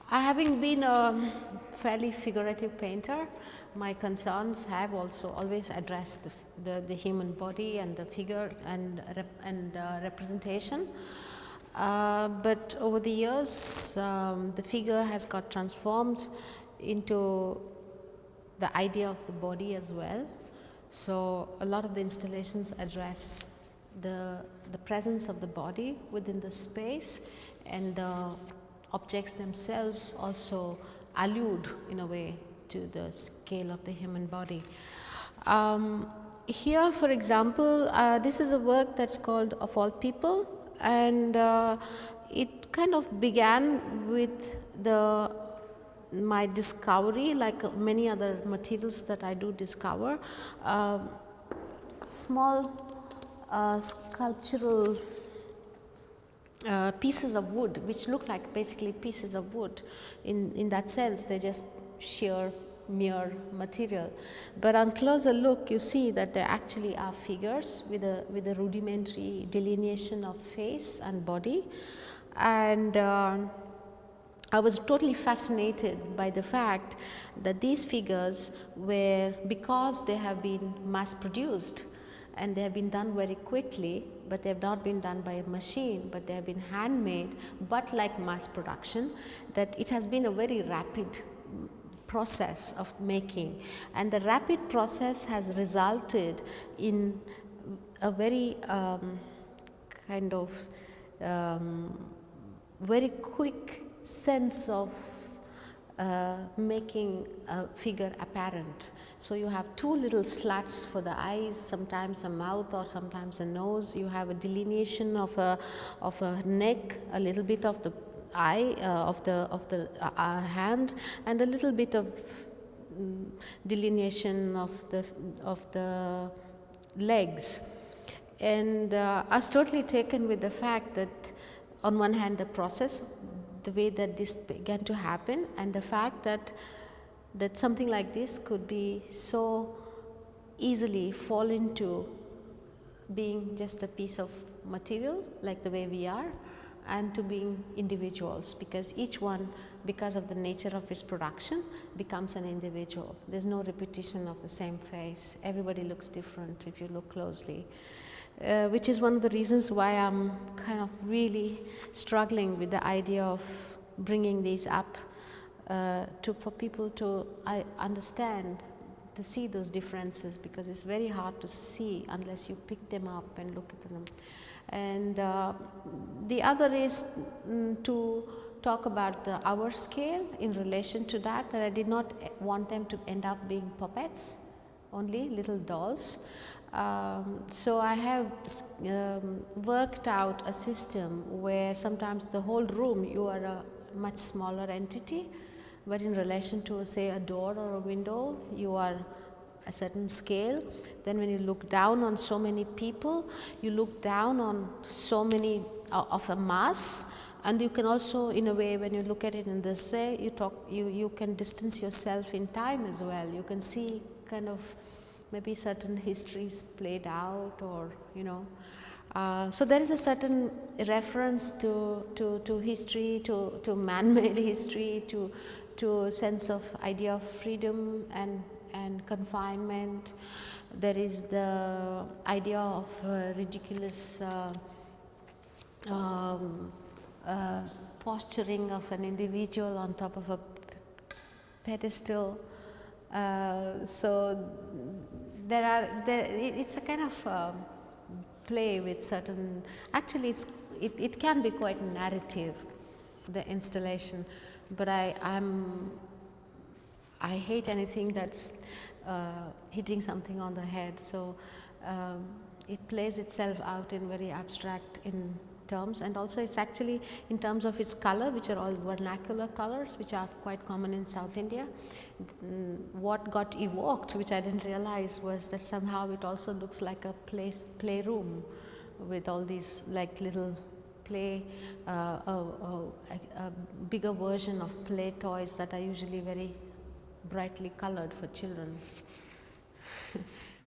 Having been a fairly figurative painter, my concerns have also always addressed the human body and the figure and representation. But over the years, the figure has got transformed into the idea of the body as well. So a lot of the installations address the presence of the body within the space, and the objects themselves also allude in a way to the scale of the human body. Here, for example, this is a work that's called Of All People, and it kind of began with my discovery, like many other materials that I do discover, small sculptural pieces of wood, which look like basically pieces of wood. In that sense, they're just sheer, mere material. But on closer look, you see that there actually are figures with a rudimentary delineation of face and body. And I was totally fascinated by the fact that these figures were, because they have been mass produced and they have been done very quickly, but they have not been done by a machine, but they have been handmade, but like mass production, that it has been a very rapid process of making, and the rapid process has resulted in a very kind of very quick sense of making a figure apparent. So you have two little slats for the eyes, sometimes a mouth or sometimes a nose. You have a delineation of a neck, a little bit of the eye, of the hand, and a little bit of delineation of the legs. And I was totally taken with the fact that on one hand the process, the way that this began to happen, and the fact that something like this could be so easily fall into being just a piece of material like the way we are, and to being individuals, because each one, because of the nature of its production, becomes an individual. There's no repetition of the same face. Everybody looks different if you look closely. Which is one of the reasons why I'm kind of really struggling with the idea of bringing these up for people to understand, to see those differences, because it's very hard to see unless you pick them up and look at them. And the other is to talk about the hour scale in relation to that I did not want them to end up being puppets, only little dolls. So I have worked out a system where sometimes the whole room you are a much smaller entity, but in relation to, say, a door or a window, you are a certain scale. Then when you look down on so many people, you look down on so many of a mass, and you can also, in a way, when you look at it in this way, you can distance yourself in time as well. You can see kind of maybe certain histories played out, or so there is a certain reference to history, to man-made history, to a sense of idea of freedom and confinement. There is the idea of ridiculous posturing of an individual on top of a pedestal. So it's a kind of play with certain, actually it can be quite narrative, the installation, but I hate anything that's hitting something on the head, so it plays itself out in very abstract in terms, and also it's actually in terms of its color, which are all vernacular colors, which are quite common in South India. What got evoked, which I didn't realize, was that somehow it also looks like a playroom with all these like little play, a bigger version of play toys that are usually very brightly colored for children.